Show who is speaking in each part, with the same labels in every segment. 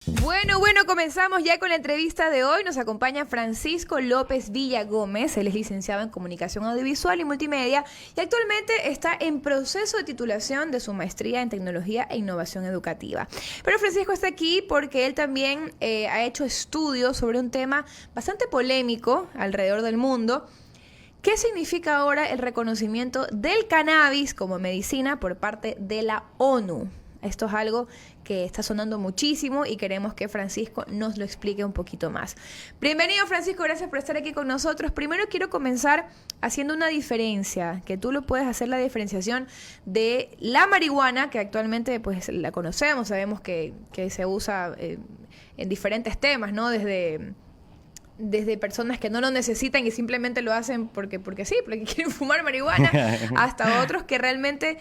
Speaker 1: Bueno, comenzamos ya con la entrevista de hoy. Nos acompaña Francisco López Villagómez. Él es licenciado en Comunicación Audiovisual y Multimedia y actualmente está en proceso de titulación de su maestría en Tecnología e Innovación Educativa. Pero Francisco está aquí porque él también ha hecho estudios sobre un tema bastante polémico alrededor del mundo. ¿Qué significa ahora el reconocimiento del cannabis como medicina por parte de la ONU? Esto es algo que está sonando muchísimo y queremos que Francisco nos lo explique un poquito más. Bienvenido, Francisco, gracias por estar aquí con nosotros. Primero quiero comenzar haciendo una diferencia, que tú lo puedes hacer la diferenciación de la marihuana, que actualmente pues la conocemos, sabemos que se usa en diferentes temas, ¿no? Desde personas que no lo necesitan y simplemente lo hacen porque sí, porque quieren fumar marihuana, hasta otros que realmente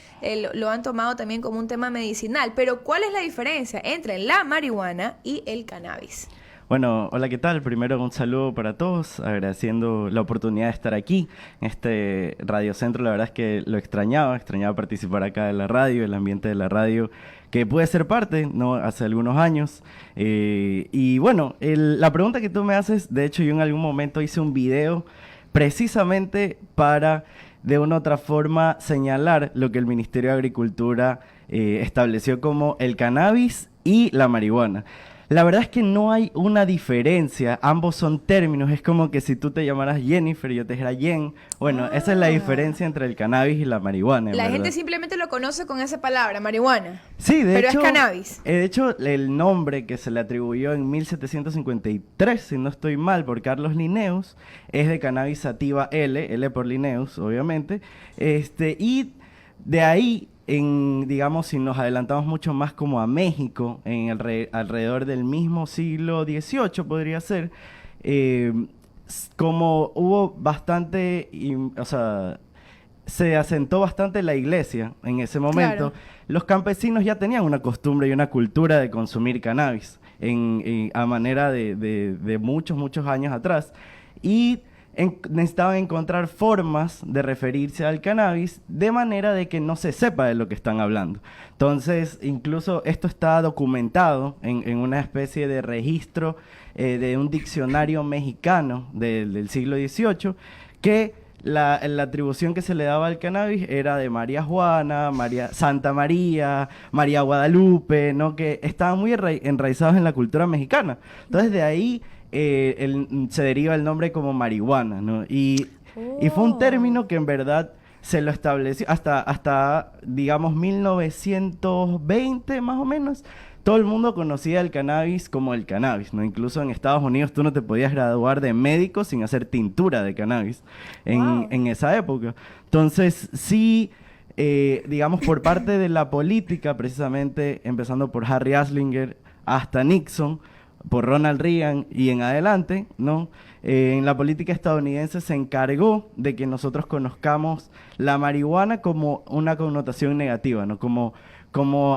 Speaker 1: lo han tomado también como un tema medicinal. Pero ¿cuál es la diferencia entre la marihuana y el cannabis?
Speaker 2: Bueno, hola, ¿qué tal? Primero un saludo para todos, agradeciendo la oportunidad de estar aquí en este radiocentro. La verdad es que lo extrañaba participar acá de la radio, el ambiente de la radio, que pude ser parte, ¿no? Hace algunos años. Y bueno, la pregunta que tú me haces, de hecho yo en algún momento hice un video precisamente para, de una u otra forma, señalar lo que el Ministerio de Agricultura estableció como el cannabis y la marihuana. La verdad es que no hay una diferencia, ambos son términos, es como que si tú te llamaras Jennifer y yo te dijera Jen. Bueno, esa es la diferencia entre el cannabis y la marihuana.
Speaker 1: La gente simplemente lo conoce con esa palabra, marihuana.
Speaker 2: Sí,
Speaker 1: pero es cannabis.
Speaker 2: De hecho, el nombre que se le atribuyó en 1753, si no estoy mal, por Carlos Linnaeus, es de cannabis sativa L por Linnaeus, obviamente, y de ahí, digamos, si nos adelantamos mucho más como a México, alrededor del mismo siglo XVIII podría ser, como hubo bastante, se asentó bastante la iglesia en ese momento, claro. Los campesinos ya tenían una costumbre y una cultura de consumir cannabis a manera de muchos años atrás, y necesitaban encontrar formas de referirse al cannabis de manera de que no se sepa de lo que están hablando. Entonces, incluso esto está documentado en una especie de registro de un diccionario mexicano del siglo XVIII, que la atribución que se le daba al cannabis era de María Juana, Santa María, María Guadalupe, ¿no? Que estaban muy enraizados en la cultura mexicana. Entonces, de ahí se deriva el nombre como marihuana, ¿no? Y fue un término que en verdad se lo estableció hasta digamos, 1920 más o menos. Todo el mundo conocía el cannabis como el cannabis, ¿no? Incluso en Estados Unidos tú no te podías graduar de médico sin hacer tintura de cannabis en esa época. Entonces, sí, digamos, por parte de la política, precisamente, empezando por Harry Anslinger hasta Nixon, por Ronald Reagan y en adelante, ¿no? En la política estadounidense se encargó de que nosotros conozcamos la marihuana como una connotación negativa, ¿no? Como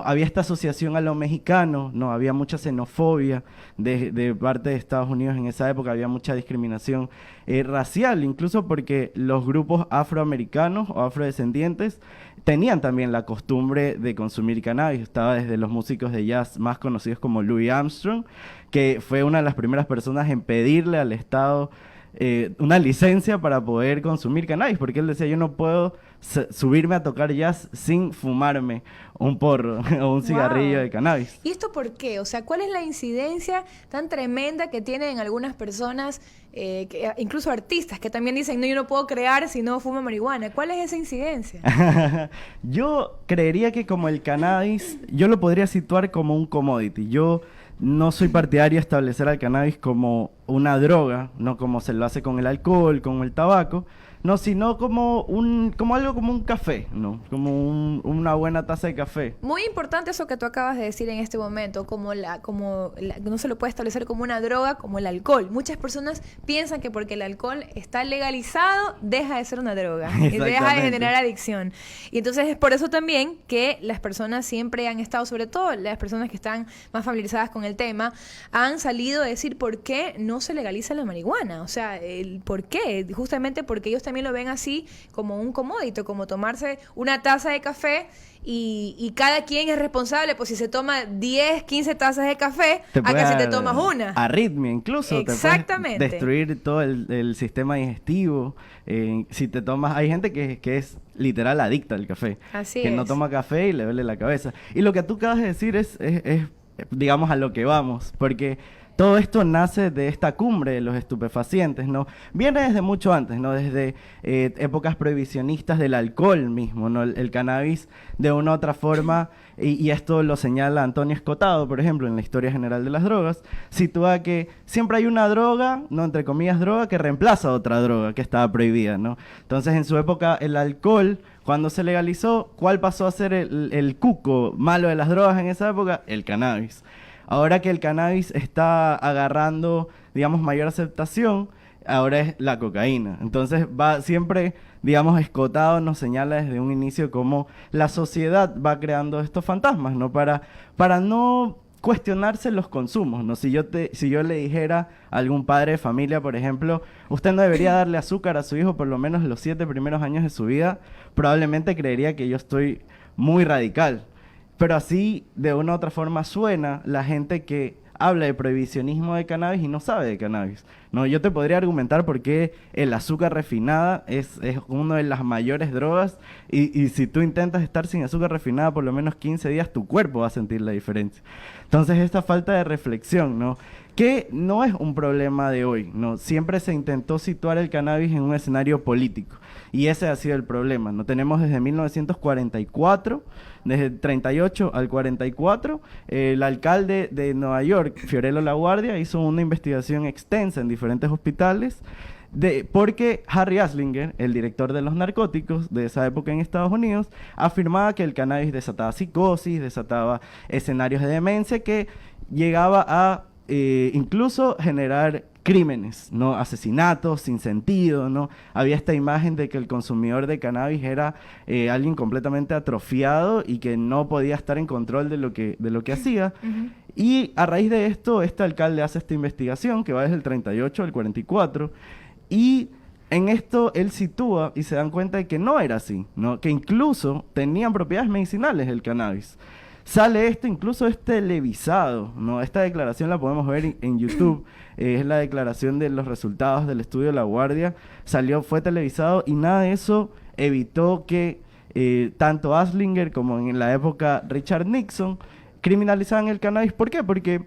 Speaker 2: había esta asociación a lo mexicano, ¿no? Había mucha xenofobia de parte de Estados Unidos en esa época, había mucha discriminación racial, incluso porque los grupos afroamericanos o afrodescendientes tenían también la costumbre de consumir cannabis. Estaba desde los músicos de jazz más conocidos como Louis Armstrong, que fue una de las primeras personas en pedirle al Estado una licencia para poder consumir cannabis, porque él decía, yo no puedo subirme a tocar jazz sin fumarme un porro o un cigarrillo de cannabis.
Speaker 1: ¿Y esto por qué? O sea, ¿cuál es la incidencia tan tremenda que tienen algunas personas, incluso artistas, que también dicen, no, yo no puedo crear si no fumo marihuana? ¿Cuál es esa incidencia?
Speaker 2: Yo creería que como el cannabis, yo lo podría situar como un commodity. Yo no soy partidario de establecer al cannabis como una droga, no como se lo hace con el alcohol, con el tabaco, no, sino como algo como un café, ¿no? Como una buena taza de café.
Speaker 1: Muy importante eso que tú acabas de decir en este momento, no se lo puede establecer como una droga, como el alcohol. Muchas personas piensan que porque el alcohol está legalizado, deja de ser una droga, y deja de generar adicción. Y entonces es por eso también que las personas siempre han estado, sobre todo las personas que están más familiarizadas con el tema, han salido a decir por qué no se legaliza la marihuana. O sea, ¿por qué? Justamente porque ellos también también lo ven así como un comodito, como tomarse una taza de café y cada quien es responsable, pues si se toma 10, 15 tazas de café, a que si te tomas una.
Speaker 2: Arritmia incluso.
Speaker 1: Exactamente.
Speaker 2: Te puedes destruir todo el sistema digestivo. Si te tomas... Hay gente que es literal adicta al café.
Speaker 1: Así
Speaker 2: que
Speaker 1: es.
Speaker 2: no toma café y le duele la cabeza. Y lo que tú acabas de decir es digamos, a lo que vamos. Porque todo esto nace de esta cumbre de los estupefacientes, ¿no? Viene desde mucho antes, ¿no? Desde épocas prohibicionistas del alcohol mismo, ¿no? El cannabis, de una u otra forma, y esto lo señala Antonio Escotado, por ejemplo, en la Historia General de las Drogas, sitúa que siempre hay una droga, no entre comillas droga, que reemplaza a otra droga que estaba prohibida, ¿no? Entonces, en su época, el alcohol, cuando se legalizó, ¿cuál pasó a ser el cuco malo de las drogas en esa época? El cannabis. Ahora que el cannabis está agarrando, digamos, mayor aceptación, ahora es la cocaína. Entonces va siempre, digamos, Escotado nos señala desde un inicio cómo la sociedad va creando estos fantasmas, ¿no? Para no cuestionarse los consumos, ¿no? Si yo le dijera a algún padre de familia, por ejemplo, usted no debería darle azúcar a su hijo por lo menos los 7 primeros años de su vida, probablemente creería que yo estoy muy radical. Pero así, de una u otra forma, suena la gente que habla de prohibicionismo de cannabis y no sabe de cannabis. No, yo te podría argumentar por qué el azúcar refinada es una de las mayores drogas y si tú intentas estar sin azúcar refinada por lo menos 15 días, tu cuerpo va a sentir la diferencia. Entonces, esta falta de reflexión, ¿no? Que no es un problema de hoy, ¿no? Siempre se intentó situar el cannabis en un escenario político y ese ha sido el problema, ¿no? Tenemos desde 1944, desde el 38 al 44, el alcalde de Nueva York, Fiorello LaGuardia, hizo una investigación extensa en diferentes hospitales porque Harry Anslinger, el director de los narcóticos de esa época en Estados Unidos, afirmaba que el cannabis desataba psicosis, desataba escenarios de demencia que llegaba a incluso generar crímenes, ¿no? Asesinatos sin sentido, ¿no? Había esta imagen de que el consumidor de cannabis era alguien completamente atrofiado y que no podía estar en control de lo que hacía. Uh-huh. Y a raíz de esto, este alcalde hace esta investigación que va desde el 38 al 44 y en esto él sitúa y se dan cuenta de que no era así, ¿no? Que incluso tenían propiedades medicinales el cannabis. Sale esto, incluso es televisado, ¿no? Esta declaración la podemos ver en YouTube, es la declaración de los resultados del estudio de LaGuardia, fue televisado y nada de eso evitó que tanto Anslinger como en la época Richard Nixon criminalizaban el cannabis. ¿Por qué? Porque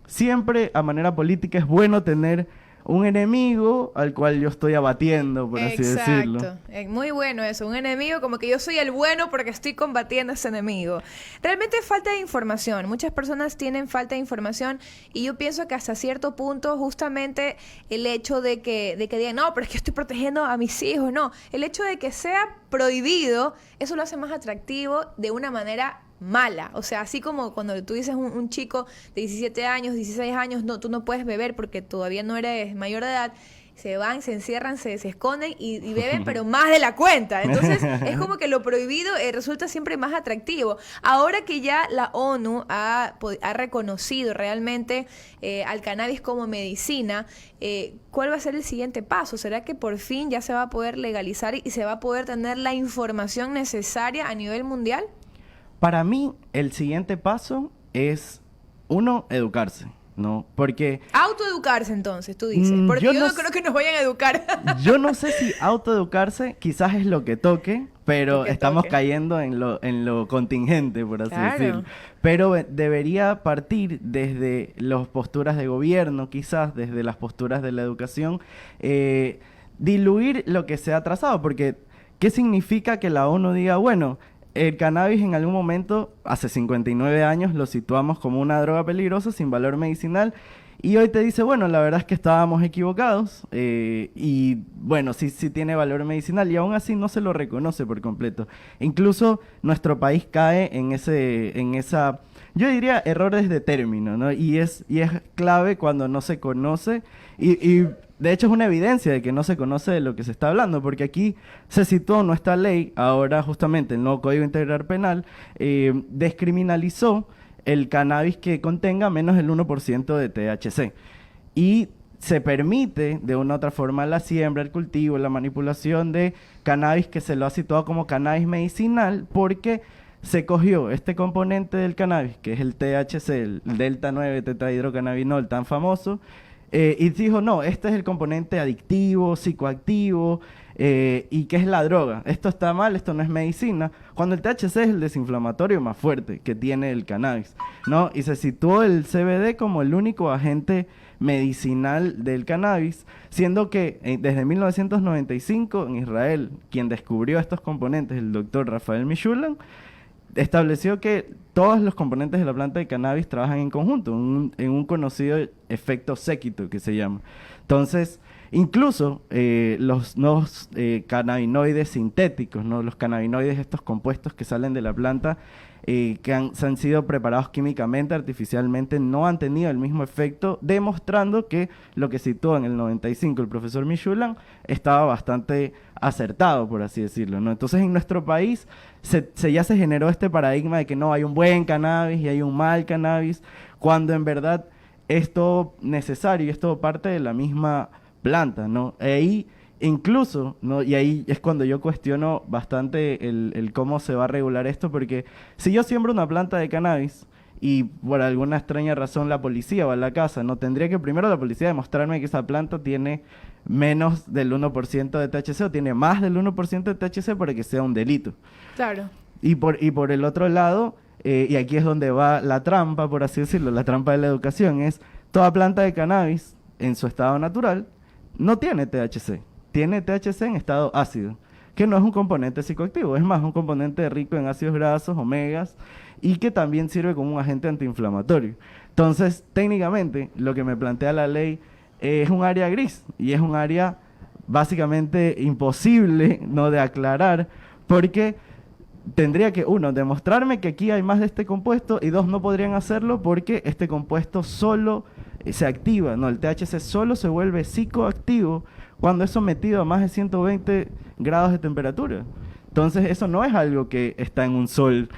Speaker 2: siempre a manera política es bueno tener un enemigo al cual yo estoy abatiendo, por así decirlo.
Speaker 1: Exacto. Muy bueno eso. Un enemigo como que yo soy el bueno porque estoy combatiendo a ese enemigo. Realmente falta de información. Muchas personas tienen falta de información y yo pienso que hasta cierto punto justamente el hecho de que digan, no, pero es que estoy protegiendo a mis hijos. No, el hecho de que sea prohibido, eso lo hace más atractivo de una manera mala. O sea, así como cuando tú dices un chico de 17 años, 16 años, no, tú no puedes beber porque todavía no eres mayor de edad, se van, se encierran, se esconden y beben, pero más de la cuenta. Entonces, es como que lo prohibido resulta siempre más atractivo. Ahora que ya la ONU ha reconocido realmente al cannabis como medicina, ¿cuál va a ser el siguiente paso? ¿Será que por fin ya se va a poder legalizar y se va a poder tener la información necesaria a nivel mundial?
Speaker 2: Para mí, el siguiente paso es, uno, educarse, ¿no? Porque...
Speaker 1: Autoeducarse, entonces, tú dices. Porque yo no creo que nos vayan a educar.
Speaker 2: Yo no sé si autoeducarse quizás es lo que toque, pero estamos cayendo en lo contingente, por así decirlo. Pero debería partir desde las posturas de gobierno, quizás, desde las posturas de la educación, diluir lo que se ha trazado. Porque, ¿qué significa que la ONU diga, bueno, el cannabis en algún momento, hace 59 años, lo situamos como una droga peligrosa sin valor medicinal y hoy te dice, bueno, la verdad es que estábamos equivocados y bueno, sí tiene valor medicinal y aún así no se lo reconoce por completo. Incluso nuestro país cae en esa, yo diría, errores de término, ¿no? Y es clave cuando no se conoce y de hecho es una evidencia de que no se conoce de lo que se está hablando, porque aquí se citó nuestra ley, ahora justamente el nuevo Código Integral Penal, descriminalizó el cannabis que contenga menos del 1% de THC. Y se permite de una u otra forma la siembra, el cultivo, la manipulación de cannabis, que se lo ha situado como cannabis medicinal, porque se cogió este componente del cannabis, que es el THC, el delta 9 tetrahidrocannabinol tan famoso, y dijo, no, este es el componente adictivo, psicoactivo, y que es la droga. Esto está mal, esto no es medicina. Cuando el THC es el desinflamatorio más fuerte que tiene el cannabis, ¿no? Y se situó el CBD como el único agente medicinal del cannabis, siendo que desde 1995 en Israel, quien descubrió estos componentes, el doctor Rafael Mishulam, estableció que todos los componentes de la planta de cannabis trabajan en conjunto, en un conocido efecto séquito que se llama. Entonces, incluso los nuevos cannabinoides sintéticos, ¿no? Los cannabinoides, estos compuestos que salen de la planta, se han sido preparados químicamente, artificialmente, no han tenido el mismo efecto, demostrando que lo que citó en el 95 el profesor Mishulam estaba bastante acertado, por así decirlo, ¿no? Entonces, en nuestro país ya se generó este paradigma de que no, hay un buen cannabis y hay un mal cannabis, cuando en verdad es todo necesario y es todo parte de la misma planta, ¿no? Ahí incluso, ¿no? Y ahí es cuando yo cuestiono bastante el cómo se va a regular esto, porque si yo siembro una planta de cannabis y por alguna extraña razón la policía va a la casa, ¿no? Tendría que primero la policía demostrarme que esa planta tiene menos del 1% de THC o tiene más del 1% de THC para que sea un delito.
Speaker 1: Claro.
Speaker 2: Y por el otro lado, y aquí es donde va la trampa, por así decirlo, la trampa de la educación, es toda planta de cannabis en su estado natural no tiene THC. Tiene THC en estado ácido, que no es un componente psicoactivo, es más un componente rico en ácidos grasos, omegas, y que también sirve como un agente antiinflamatorio. Entonces, técnicamente, lo que me plantea la ley es un área gris, y es un área básicamente imposible, ¿no?, de aclarar, porque tendría que, uno, demostrarme que aquí hay más de este compuesto, y dos, no podrían hacerlo porque este compuesto solo se activa, ¿no? El THC solo se vuelve psicoactivo cuando es sometido a más de 120 grados de temperatura. Entonces, eso no es algo que está en un sol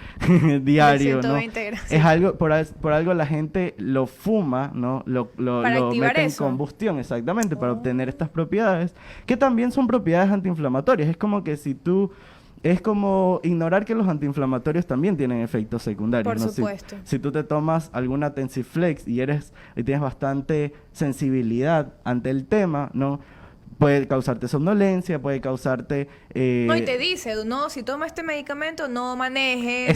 Speaker 2: diario, ¿no? Es algo, por algo la gente lo fuma, ¿no? Lo mete en combustión, exactamente, para obtener estas propiedades, que también son propiedades antiinflamatorias. Es como que es como ignorar que los antiinflamatorios también tienen efectos secundarios.
Speaker 1: Por
Speaker 2: ¿no?
Speaker 1: supuesto.
Speaker 2: Si tú te tomas alguna Tensiflex y tienes bastante sensibilidad ante el tema, ¿no? Puede causarte somnolencia, puede causarte...
Speaker 1: No, y te dice, no, si toma este medicamento, no maneje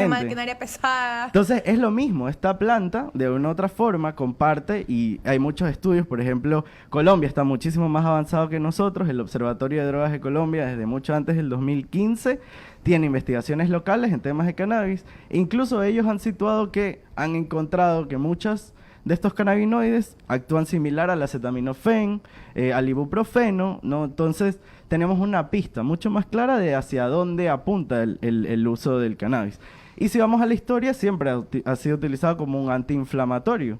Speaker 1: maquinaria pesada.
Speaker 2: Entonces, es lo mismo. Esta planta, de una u otra forma, comparte, y hay muchos estudios, por ejemplo, Colombia está muchísimo más avanzado que nosotros. El Observatorio de Drogas de Colombia, desde mucho antes del 2015, tiene investigaciones locales en temas de cannabis. E incluso ellos han situado que han encontrado que muchas de estos cannabinoides actúan similar al acetaminofén, al ibuprofeno, ¿no? Entonces, tenemos una pista mucho más clara de hacia dónde apunta el uso del cannabis. Y si vamos a la historia, siempre ha sido utilizado como un antiinflamatorio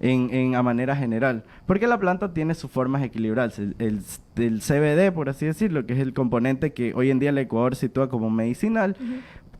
Speaker 2: a manera general, porque la planta tiene sus formas equilibradas. El CBD, por así decirlo, que es el componente que hoy en día el Ecuador sitúa como medicinal,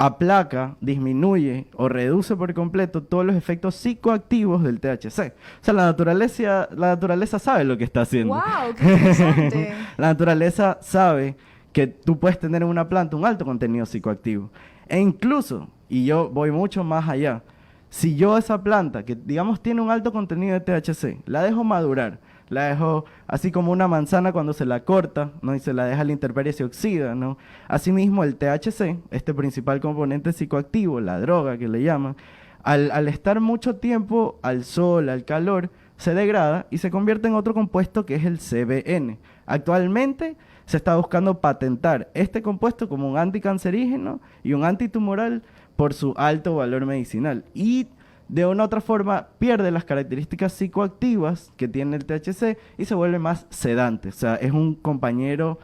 Speaker 2: aplaca, disminuye o reduce por completo todos los efectos psicoactivos del THC. O sea, la naturaleza sabe lo que está haciendo.
Speaker 1: ¡Wow! ¡Qué interesante!
Speaker 2: La naturaleza sabe que tú puedes tener en una planta un alto contenido psicoactivo. E incluso, y yo voy mucho más allá, si yo esa planta, que digamos tiene un alto contenido de THC, la dejo madurar, la dejo así como una manzana cuando se la corta, ¿no? Y se la deja a la intemperie y se oxida, ¿no? Asimismo, el THC, este principal componente psicoactivo, la droga que le llaman, al estar mucho tiempo al sol, al calor, se degrada y se convierte en otro compuesto que es el CBN. Actualmente se está buscando patentar este compuesto como un anticancerígeno y un antitumoral por su alto valor medicinal. Y de una u otra forma pierde las características psicoactivas que tiene el THC y se vuelve más sedante. O sea, es un compañero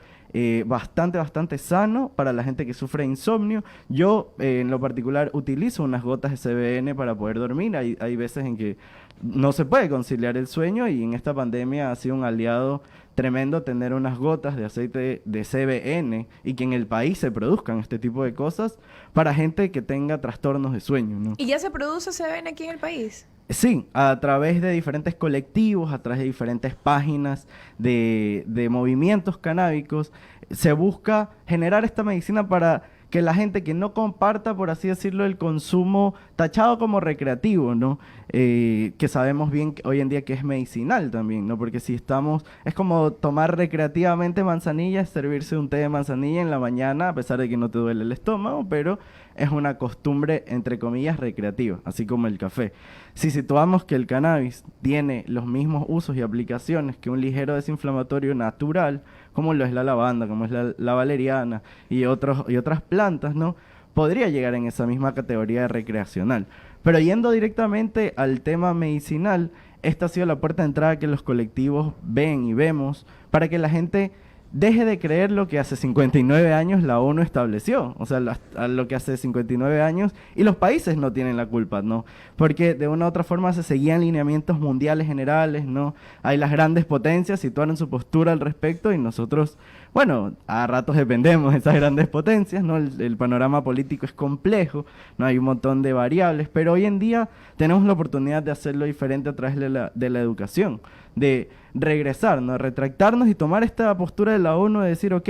Speaker 2: bastante sano para la gente que sufre insomnio. Yo, en lo particular, utilizo unas gotas de CBN para poder dormir. Hay veces en que no se puede conciliar el sueño, y en esta pandemia ha sido un aliado tremendo tener unas gotas de aceite de CBN y que en el país se produzcan este tipo de cosas para gente que tenga trastornos de sueño, ¿no?
Speaker 1: ¿Y ya se produce CBN aquí en el país?
Speaker 2: Sí, a través de diferentes colectivos, a través de diferentes páginas de movimientos canábicos, se busca generar esta medicina para que la gente que no comparta, por así decirlo, el consumo tachado como recreativo, ¿no? Que sabemos bien que hoy en día que es medicinal también, ¿no? Porque si estamos, es como tomar recreativamente manzanilla, es servirse un té de manzanilla en la mañana, a pesar de que no te duele el estómago, pero es una costumbre, entre comillas, recreativa, así como el café. Si situamos que el cannabis tiene los mismos usos y aplicaciones que un ligero desinflamatorio natural, como lo es la lavanda, como es la valeriana y otras plantas, ¿no? Podría llegar en esa misma categoría de recreacional. Pero yendo directamente al tema medicinal, esta ha sido la puerta de entrada que los colectivos ven y vemos para que la gente deje de creer lo que hace 59 años la ONU estableció, o sea, a lo que hace 59 años, y los países no tienen la culpa, ¿no? Porque de una u otra forma se seguían lineamientos mundiales generales, ¿no? Hay las grandes potencias situaron su postura al respecto y nosotros, bueno, a ratos dependemos de esas grandes potencias, ¿no? El panorama político es complejo, ¿no? Hay un montón de variables, pero hoy en día tenemos la oportunidad de hacerlo diferente a través de la educación, de regresar, ¿no? Retractarnos y tomar esta postura de la ONU de decir, ok,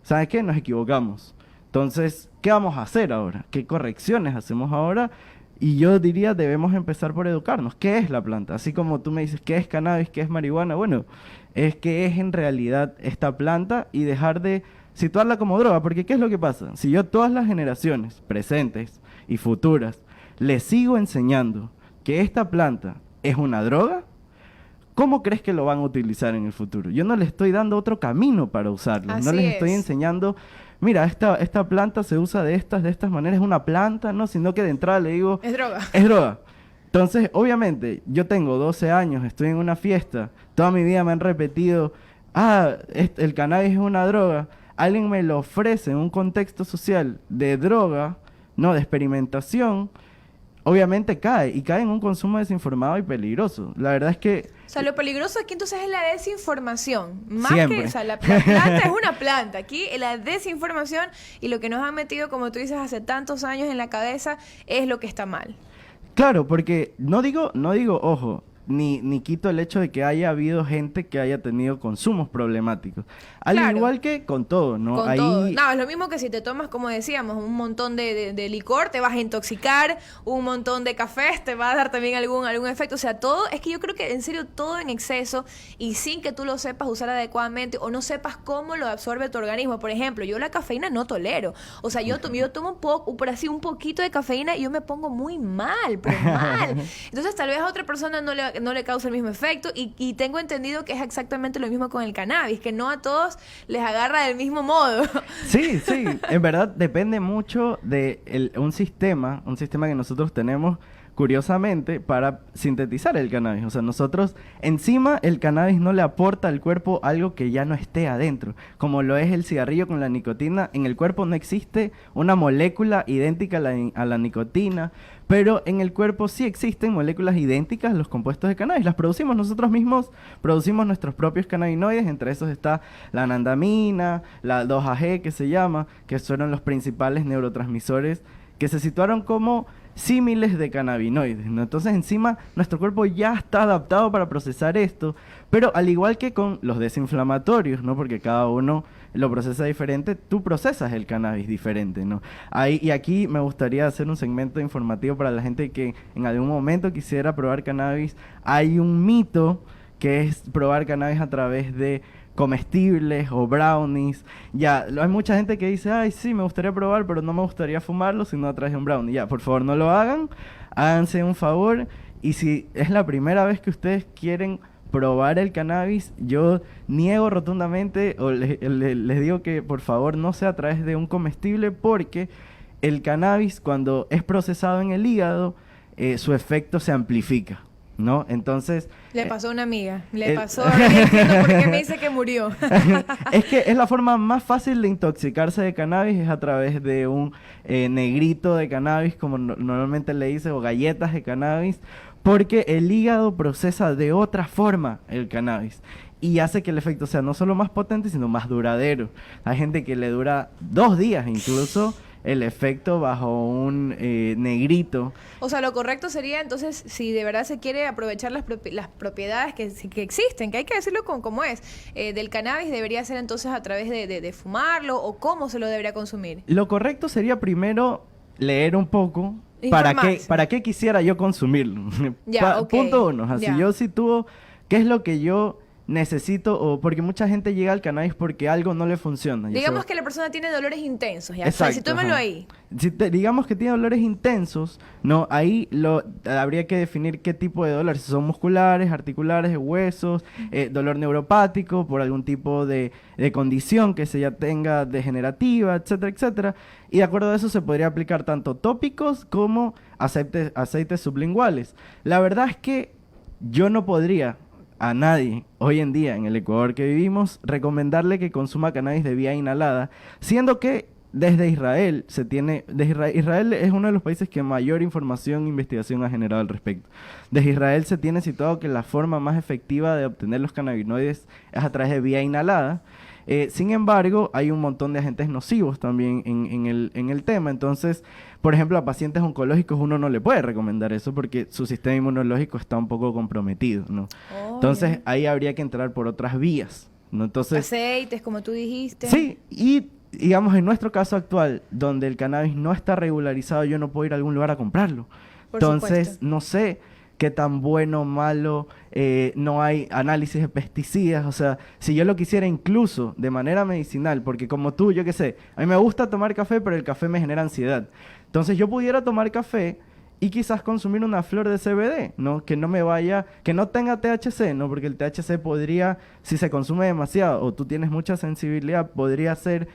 Speaker 2: ¿sabes qué? Nos equivocamos. Entonces, ¿qué vamos a hacer ahora? ¿Qué correcciones hacemos ahora? Y yo diría, debemos empezar por educarnos. ¿Qué es la planta? Así como tú me dices, ¿qué es cannabis? ¿Qué es marihuana? Bueno, es que es en realidad esta planta y dejar de situarla como droga. Porque ¿qué es lo que pasa? Si yo a todas las generaciones presentes y futuras les sigo enseñando que esta planta es una droga, ¿cómo crees que lo van a utilizar en el futuro? Yo no les estoy dando otro camino para usarlo.
Speaker 1: Así
Speaker 2: no les estoy
Speaker 1: es.
Speaker 2: enseñando, mira, esta planta se usa de estas maneras, es una planta, ¿no? Sino que de entrada le digo,
Speaker 1: Es droga.
Speaker 2: es droga. Entonces, obviamente, yo tengo 12 años, estoy en una fiesta, toda mi vida me han repetido, el cannabis es una droga. Alguien me lo ofrece en un contexto social de droga, ¿no? De experimentación. Obviamente cae en un consumo desinformado y peligroso. La verdad es que
Speaker 1: O sea, lo peligroso aquí entonces es la desinformación. Más
Speaker 2: siempre.
Speaker 1: que, o sea, la planta es una planta. Aquí la desinformación y lo que nos han metido, como tú dices, hace tantos años en la cabeza es lo que está mal.
Speaker 2: Claro, porque no digo, ojo, ni quito el hecho de que haya habido gente que haya tenido consumos problemáticos. Al
Speaker 1: Claro.
Speaker 2: igual que con todo, ¿no?
Speaker 1: Con
Speaker 2: Ahí,
Speaker 1: todo. No, es lo mismo que si te tomas, como decíamos, un montón de licor, te vas a intoxicar, un montón de cafés, te va a dar también algún efecto. O sea, todo, es que yo creo que en serio todo en exceso y sin que tú lo sepas usar adecuadamente o no sepas cómo lo absorbe tu organismo. Por ejemplo, yo la cafeína no tolero. O sea, yo tomo un poquito de cafeína y yo me pongo muy mal, pero mal. Entonces tal vez a otra persona no le causa el mismo efecto y tengo entendido que es exactamente lo mismo con el cannabis, que no a todos les agarra del mismo modo.
Speaker 2: sí, en verdad depende mucho de un sistema que nosotros tenemos curiosamente para sintetizar el cannabis. O sea, nosotros encima el cannabis no le aporta al cuerpo algo que ya no esté adentro, como lo es el cigarrillo con la nicotina. En el cuerpo no existe una molécula idéntica a la nicotina, pero en el cuerpo sí existen moléculas idénticas a los compuestos de cannabis. Las producimos nosotros mismos, producimos nuestros propios cannabinoides, entre esos está la anandamina, la 2-AG que se llama, que fueron los principales neurotransmisores que se situaron como símiles de cannabinoides, ¿no? Entonces encima nuestro cuerpo ya está adaptado para procesar esto, pero al igual que con los desinflamatorios, ¿no? Porque cada uno lo procesa diferente, tú procesas el cannabis diferente, ¿no? Y aquí me gustaría hacer un segmento informativo para la gente que en algún momento quisiera probar cannabis. Hay un mito que es probar cannabis a través de comestibles o brownies. Ya, hay mucha gente que dice, ay, sí, me gustaría probar, pero no me gustaría fumarlo, sino a través de un brownie. Ya, por favor, no lo hagan, háganse un favor, y si es la primera vez que ustedes quieren probar el cannabis, yo niego rotundamente, o les digo que por favor no sea a través de un comestible, porque el cannabis, cuando es procesado en el hígado, su efecto se amplifica, ¿no? Entonces...
Speaker 1: Le pasó a una amiga, le pasó, ahora ya entiendo por qué me dice que murió.
Speaker 2: Es que es la forma más fácil de intoxicarse de cannabis, es a través de un negrito de cannabis, como normalmente le dice, o galletas de cannabis, porque el hígado procesa de otra forma el cannabis y hace que el efecto sea no solo más potente, sino más duradero. Hay gente que le dura 2 días incluso el efecto bajo un negrito.
Speaker 1: O sea, lo correcto sería entonces, si de verdad se quiere aprovechar las propiedades que existen, que hay que decirlo como es, del cannabis, debería ser entonces a través de fumarlo, o cómo se lo debería consumir.
Speaker 2: Lo correcto sería primero leer un poco.
Speaker 1: Informarse.
Speaker 2: ¿Para qué quisiera yo consumirlo?
Speaker 1: Ya, ok.
Speaker 2: Punto uno. Así
Speaker 1: Ya.
Speaker 2: yo sitúo qué es lo que yo necesito, o porque mucha gente llega al cannabis porque algo no le funciona.
Speaker 1: Digamos que la persona tiene dolores intensos, ya.
Speaker 2: Exacto,
Speaker 1: Felicítamelo
Speaker 2: ajá.
Speaker 1: ahí.
Speaker 2: Digamos que tiene dolores intensos, no, ahí habría que definir qué tipo de dolores, si son musculares, articulares, de huesos, dolor neuropático por algún tipo de condición que se ya tenga degenerativa, etcétera, etcétera. Y de acuerdo a eso se podría aplicar tanto tópicos como aceites sublinguales. La verdad es que yo no podría a nadie hoy en día en el Ecuador que vivimos recomendarle que consuma cannabis de vía inhalada, siendo que desde Israel Israel es uno de los países que mayor información e investigación ha generado al respecto. Desde Israel se tiene situado que la forma más efectiva de obtener los cannabinoides es a través de vía inhalada. Sin embargo, hay un montón de agentes nocivos también en el tema. Entonces, por ejemplo, a pacientes oncológicos uno no le puede recomendar eso porque su sistema inmunológico está un poco comprometido, ¿no?
Speaker 1: Oh,
Speaker 2: Entonces,
Speaker 1: ya.
Speaker 2: ahí habría que entrar por otras vías, ¿no? Entonces,
Speaker 1: Aceites, como tú dijiste.
Speaker 2: sí, y digamos, en nuestro caso actual, donde el cannabis no está regularizado, yo no puedo ir a algún lugar a comprarlo.
Speaker 1: Por
Speaker 2: Entonces,
Speaker 1: supuesto.
Speaker 2: no sé qué tan bueno o malo, no hay análisis de pesticidas, o sea, si yo lo quisiera incluso de manera medicinal, porque como tú, yo qué sé, a mí me gusta tomar café, pero el café me genera ansiedad. Entonces yo pudiera tomar café y quizás consumir una flor de CBD, ¿no? Que no me vaya, que no tenga THC, ¿no? Porque el THC podría, si se consume demasiado o tú tienes mucha sensibilidad, podría ser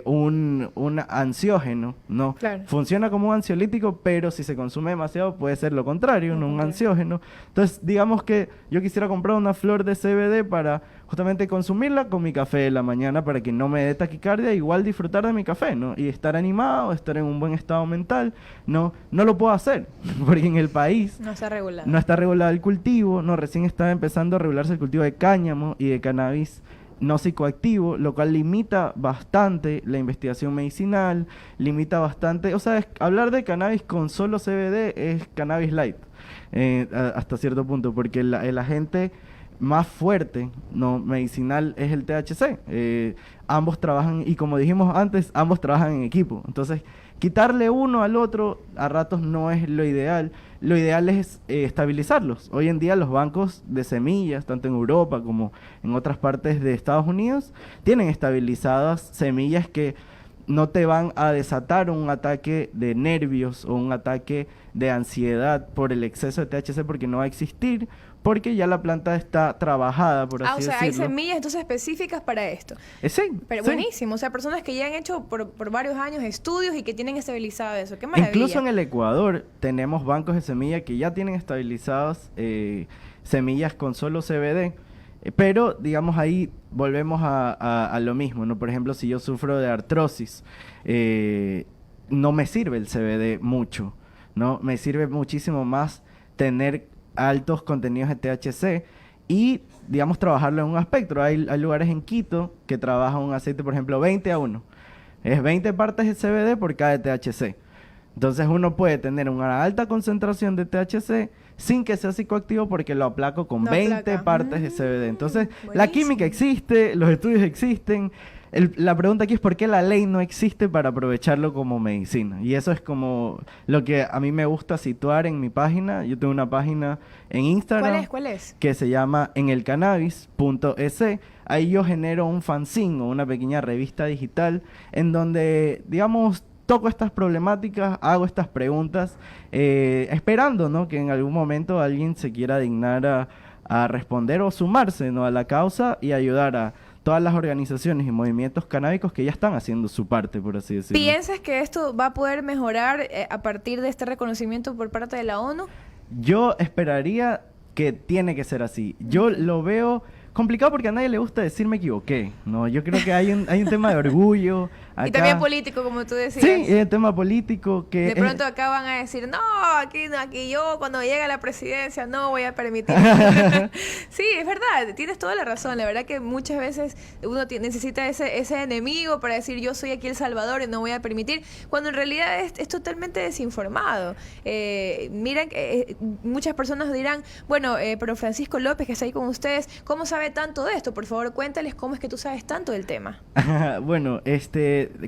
Speaker 2: un ansiógeno, ¿no?
Speaker 1: Claro.
Speaker 2: Funciona como un ansiolítico, pero si se consume demasiado puede ser lo contrario,
Speaker 1: Lo
Speaker 2: ¿no? Un
Speaker 1: contrario.
Speaker 2: ansiógeno. Entonces, digamos que yo quisiera comprar una flor de CBD para justamente consumirla con mi café de la mañana para que no me dé taquicardia, igual disfrutar de mi café, ¿no? Y estar animado, estar en un buen estado mental, ¿no? No lo puedo hacer, porque en el país
Speaker 1: No está regulado.
Speaker 2: no está regulado el cultivo, no, recién está empezando a regularse el cultivo de cáñamo y de cannabis no psicoactivo, lo cual limita bastante la investigación medicinal, limita bastante, o sea, hablar de cannabis con solo CBD es cannabis light, hasta cierto punto, porque el agente más fuerte, no medicinal, es el THC. Ambos trabajan, y como dijimos antes, ambos trabajan en equipo. Entonces, quitarle uno al otro a ratos no es lo ideal. Lo ideal es estabilizarlos. Hoy en día los bancos de semillas, tanto en Europa como en otras partes de Estados Unidos, tienen estabilizadas semillas que no te van a desatar un ataque de nervios o un ataque de ansiedad por el exceso de THC, porque no va a existir, porque ya la planta está trabajada, por así
Speaker 1: O sea, hay
Speaker 2: decirlo.
Speaker 1: semillas entonces específicas para esto.
Speaker 2: Sí,
Speaker 1: Pero
Speaker 2: sí.
Speaker 1: buenísimo, o sea, personas que ya han hecho por varios años estudios y que tienen estabilizado eso. Qué maravilla.
Speaker 2: Incluso en el Ecuador tenemos bancos de semilla que ya tienen estabilizadas semillas con solo CBD, pero digamos ahí volvemos a lo mismo, ¿no? Por ejemplo, si yo sufro de artrosis, no me sirve el CBD mucho, ¿no? Me sirve muchísimo más tener altos contenidos de THC y, digamos, trabajarlo en un espectro. Hay lugares en Quito que trabajan un aceite, por ejemplo, 20-1. Es 20 partes de CBD por cada de THC. Entonces uno puede tener una alta concentración de THC sin que sea psicoactivo porque lo aplaco con
Speaker 1: Lo
Speaker 2: 20
Speaker 1: aplaca.
Speaker 2: partes de CBD. Entonces, la
Speaker 1: Buenísimo.
Speaker 2: química existe, los estudios existen. La pregunta aquí es por qué la ley no existe para aprovecharlo como medicina. Y eso es como lo que a mí me gusta situar en mi página. Yo tengo una página en Instagram
Speaker 1: ¿Cuál es?
Speaker 2: que se llama enelcannabis.es. Ahí yo genero un fanzine o una pequeña revista digital en donde, digamos, toco estas problemáticas, hago estas preguntas, esperando, ¿no?, que en algún momento alguien se quiera dignar a responder o sumarse, ¿no?, a la causa y ayudar a todas las organizaciones y movimientos canábicos que ya están haciendo su parte, por así decirlo.
Speaker 1: ¿Piensas que esto va a poder mejorar a partir de este reconocimiento por parte de la ONU?
Speaker 2: Yo esperaría que tiene que ser así. Yo lo veo complicado porque a nadie le gusta decir me equivoqué, ¿no? Yo creo que hay un tema de orgullo,
Speaker 1: Y también político, como tú decías.
Speaker 2: Sí, el tema político que...
Speaker 1: De pronto acá van a decir, no, aquí yo cuando llegue a la presidencia no voy a permitir. Sí, es verdad, tienes toda la razón. La verdad que muchas veces uno necesita ese enemigo para decir yo soy aquí el salvador y no voy a permitir, cuando en realidad es totalmente desinformado. Miren, muchas personas dirán, bueno, pero Francisco López, que está ahí con ustedes, ¿cómo sabe tanto de esto? Por favor, cuéntales cómo es que tú sabes tanto del tema.
Speaker 2: Bueno,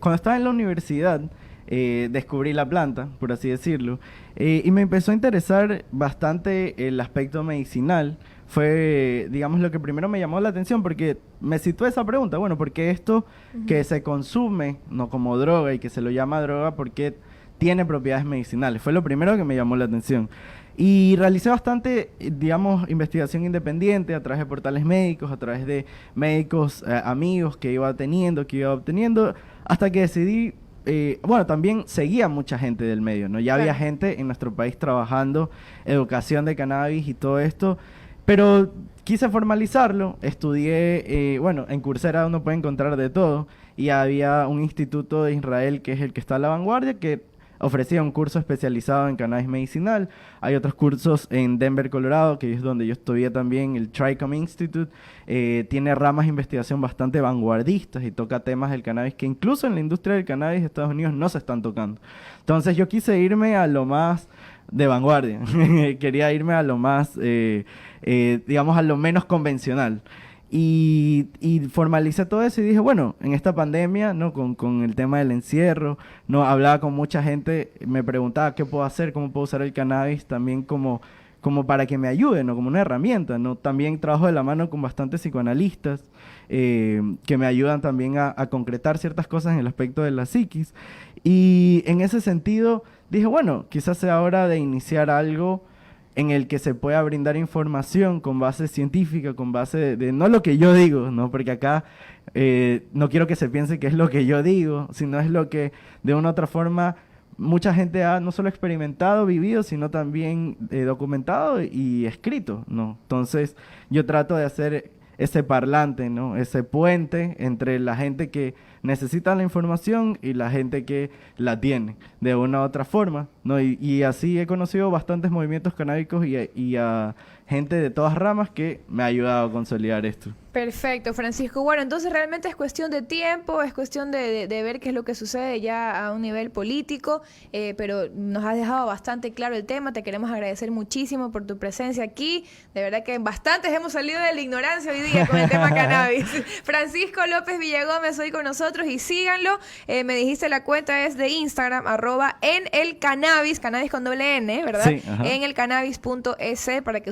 Speaker 2: cuando estaba en la universidad, descubrí la planta, por así decirlo, y me empezó a interesar bastante el aspecto medicinal. Fue, digamos, lo que primero me llamó la atención, porque me situé esa pregunta, bueno, ¿por qué esto que se consume, no como droga, y que se lo llama droga, porque tiene propiedades medicinales? Fue lo primero que me llamó la atención. Y realicé bastante, digamos, investigación independiente a través de portales médicos, a través de médicos amigos que iba teniendo, que iba obteniendo, hasta que decidí, bueno, también seguía mucha gente del medio, ¿no? Ya había gente en nuestro país trabajando educación de cannabis y todo esto, pero quise formalizarlo, estudié, bueno, en Coursera uno puede encontrar de todo, y había un instituto de Israel que es el que está a la vanguardia, que ofrecía un curso especializado en cannabis medicinal. Hay otros cursos en Denver, Colorado, que es donde yo estudié también, el Trichome Institute. Tiene ramas de investigación bastante vanguardistas y toca temas del cannabis que incluso en la industria del cannabis de Estados Unidos no se están tocando. Entonces yo quise irme a lo más de vanguardia. Quería irme a lo más, digamos, a lo menos convencional. Y formalicé todo eso y dije, bueno, en esta pandemia, ¿no? Con el tema del encierro, ¿no? Hablaba con mucha gente, me preguntaba qué puedo hacer, cómo puedo usar el cannabis también como para que me ayude, ¿no? Como una herramienta, ¿no? También trabajo de la mano con bastantes psicoanalistas que me ayudan también a concretar ciertas cosas en el aspecto de la psiquis. Y en ese sentido dije, bueno, quizás sea hora de iniciar algo en el que se pueda brindar información con base científica, con base de no lo que yo digo, ¿no? Porque acá no quiero que se piense que es lo que yo digo, sino es lo que de una u otra forma mucha gente ha no solo experimentado, vivido, sino también documentado y escrito, ¿no? Entonces yo trato de hacer ese parlante, ¿no? Ese puente entre la gente que necesita la información y la gente que la tiene de una u otra forma, ¿no? Y así he conocido bastantes movimientos canábicos y a gente de todas ramas que me ha ayudado a consolidar esto.
Speaker 1: Perfecto, Francisco. Bueno, entonces realmente es cuestión de tiempo, es cuestión de ver qué es lo que sucede ya a un nivel político, pero nos has dejado bastante claro el tema. Te queremos agradecer muchísimo por tu presencia aquí. De verdad que bastantes hemos salido de la ignorancia hoy día con el tema cannabis. Francisco López Villagómez hoy con nosotros y síganlo. Me dijiste la cuenta es de Instagram, @enelcannabis, cannabis con doble N, ¿verdad?
Speaker 2: Sí, ajá.
Speaker 1: enelcannabis.es para que